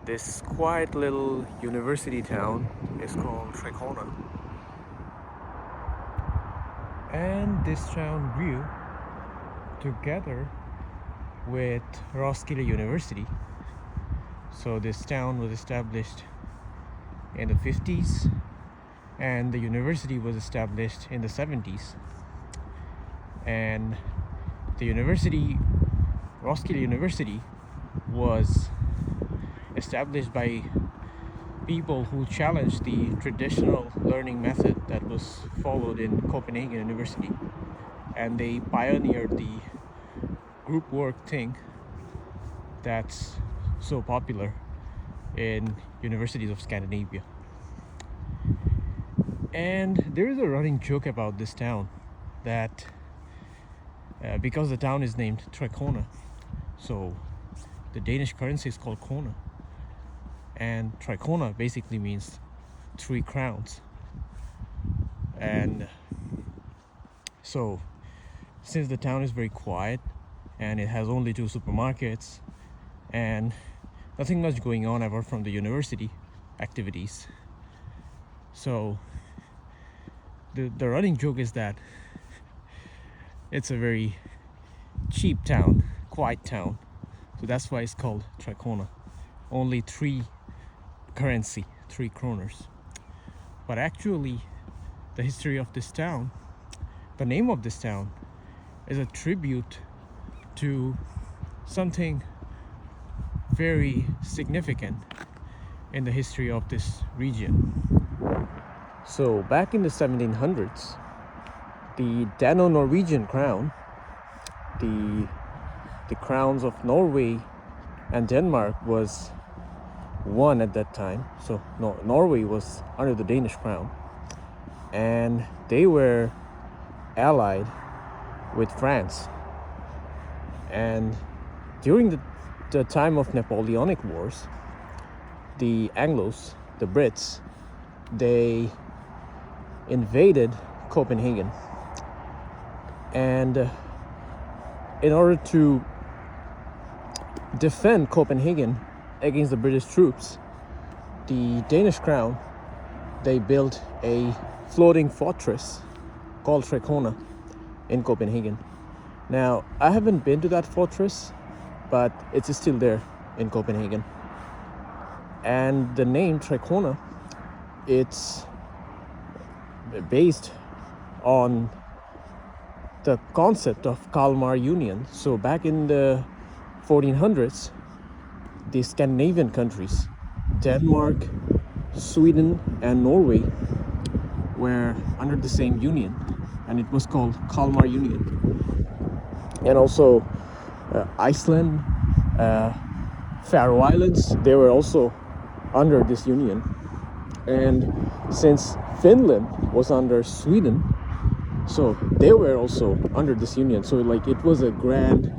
This quiet little university town is called Trekroner. And this town grew together with Roskilde University. So this town was established in the 50s and the university was established in the 70s. And the university, Roskilde University, was established by people who challenged the traditional learning method that was followed in Copenhagen University, and they pioneered the group work thing that's so popular in universities of Scandinavia. And there is a running joke about this town that because the town is named Trekroner, so the Danish currency is called krone, and Trekroner basically means 3 crowns. And so since the town is very quiet and it has only 2 supermarkets and nothing much going on apart from the university activities, so the running joke is that it's a very cheap town, quiet town, so that's why it's called Trekroner. Only 3 currency, 3 kroners. But actually the history of this town, the name of this town, is a tribute to something very significant in the history of this region. So back in the 1700s, the Dano-Norwegian crown, the crowns of Norway and Denmark was one at that time. So Norway was under the Danish crown, and they were allied with France. And during the time of Napoleonic Wars, the Anglos, the Brits, they invaded Copenhagen, and in order to defend Copenhagen against the British troops, the Danish crown, they built a floating fortress called Trekroner in Copenhagen. Now, I haven't been to that fortress, but it's still there in Copenhagen. And the name Trekroner, it's based on the concept of Kalmar Union. So back in the 1400s, the Scandinavian countries, Denmark, Sweden and Norway, were under the same union, and it was called Kalmar Union. And also Iceland, Faroe Islands, they were also under this union. And since Finland was under Sweden, so they were also under this union. So like it was a grand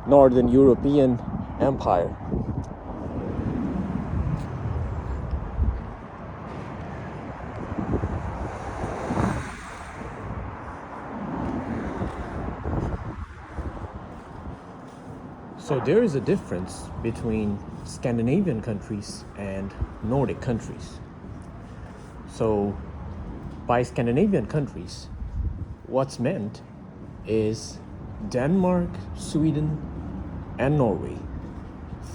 Northern European empire. So there is a difference between Scandinavian countries and Nordic countries. So by Scandinavian countries, what's meant is Denmark, Sweden and Norway.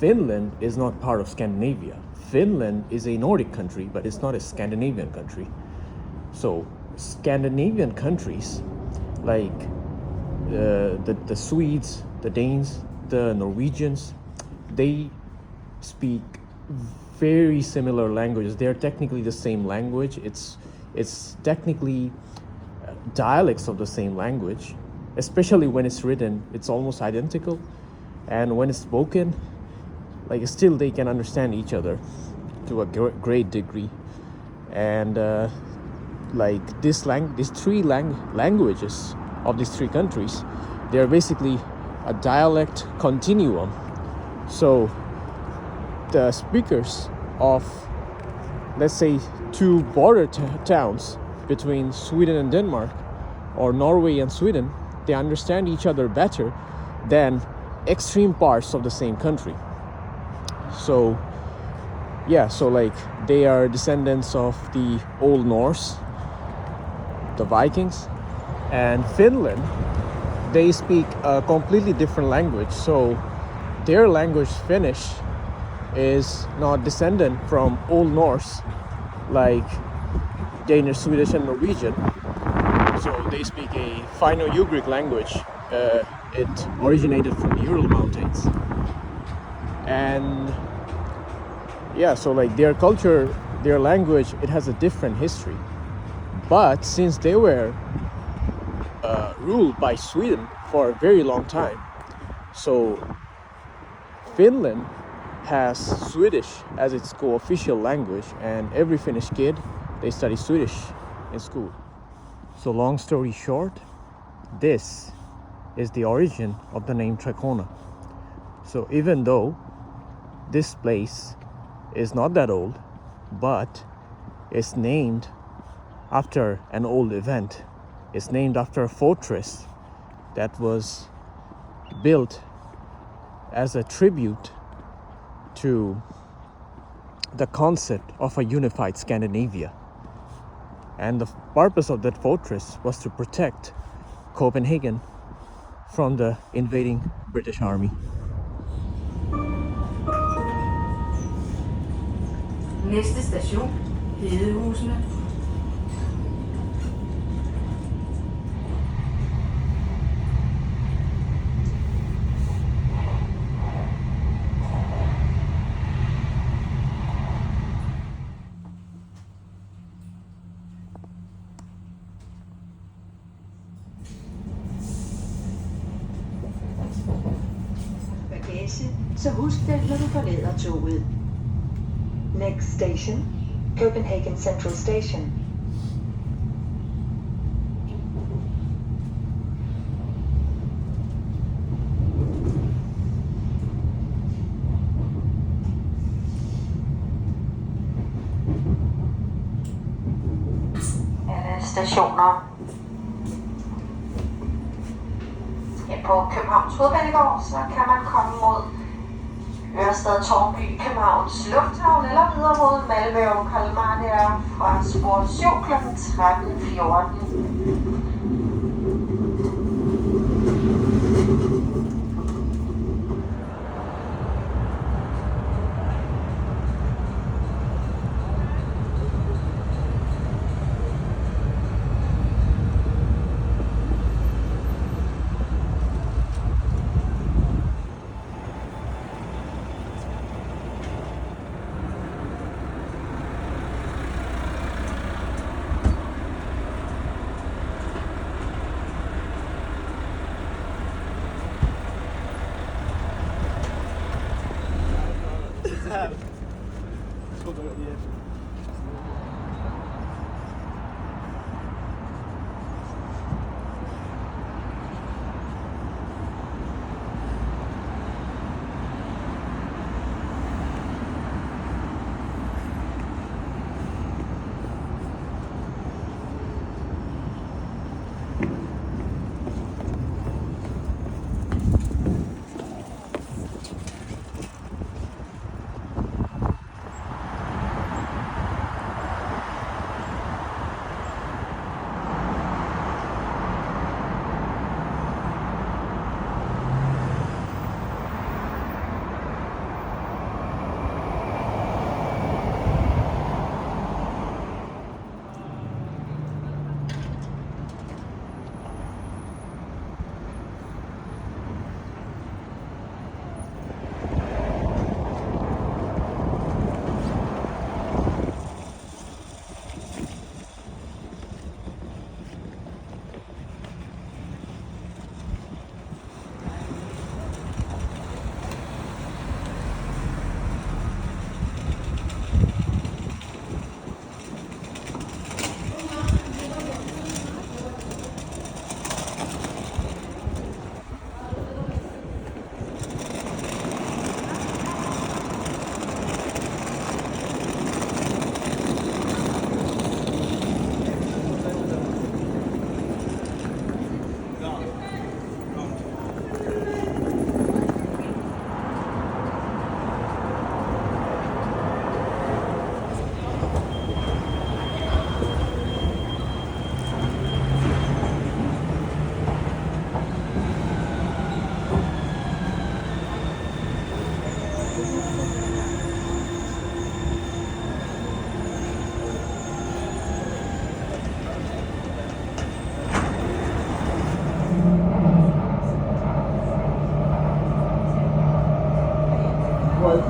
Finland is not part of Scandinavia. Finland is a Nordic country, but it's not a Scandinavian country. So Scandinavian countries like the Swedes, the Danes, the Norwegians, they speak very similar languages. They are technically the same language. It's technically dialects of the same language, especially when it's written, it's almost identical. And when it's spoken, like still they can understand each other to a great degree. And like these 3 languages of these 3 countries, they are basically a dialect continuum. So the speakers of, let's say, 2 border towns between Sweden and Denmark, or Norway and Sweden, they understand each other better than extreme parts of the same country. So yeah, so like they are descendants of the Old Norse, the Vikings, and Finland, they speak a completely different language. So their language, Finnish, is not descendant from Old Norse like Danish, Swedish, and Norwegian. So they speak a Finno-Ugric language. It originated from the Ural Mountains. And yeah, so like their culture, their language, it has a different history. But since they were ruled by Sweden for a very long time, so Finland has Swedish as its co-official language, and every Finnish kid, they study Swedish in school. So long story short, this is the origin of the name Trekroner. So even though this place is not that old, but it's named after an old event. It's named after a fortress that was built as a tribute to the concept of a unified Scandinavia. And the purpose of that fortress was to protect Copenhagen from the invading British army. Næste station, Hedehusene. Bagage, så husk det, når du forlader toget. Next station, Copenhagen Central Station. Alle stationer på Københavns Hovedbanegård, så kan man komme mod Ørestad, Tårnby, Københavns Lufthavn eller videre mod Malmø og Kalmar fra spor 7 kl. 13.14.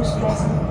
Rådhuspladsen.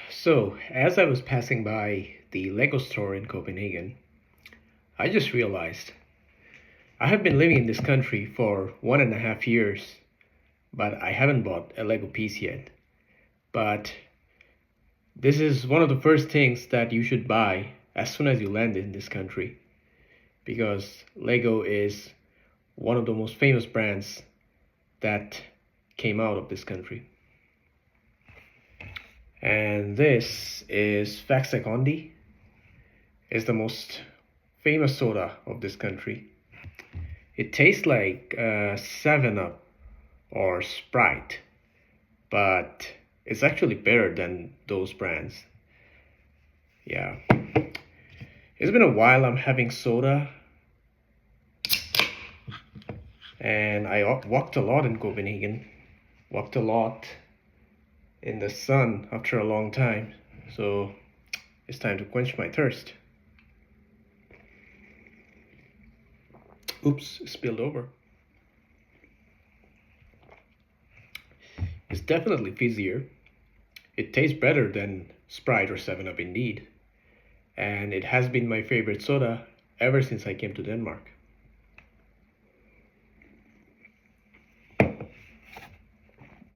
So, as I was passing by the Lego store in Copenhagen, I just realized I have been living in this country for 1.5 years, but I haven't bought a Lego piece yet. But this is one of the first things that you should buy as soon as you land in this country, because Lego is one of the most famous brands that came out of this country. And this is Faxacondi. It's the most famous soda of this country. It tastes like 7-Up or Sprite, but it's actually better than those brands. Yeah. It's been a while I'm having soda, and I walked a lot in Copenhagen, walked a lot in the sun after a long time, so it's time to quench my thirst. Oops, spilled over. It's definitely fizzier. It tastes better than Sprite or 7-Up indeed, and it has been my favorite soda ever since I came to Denmark.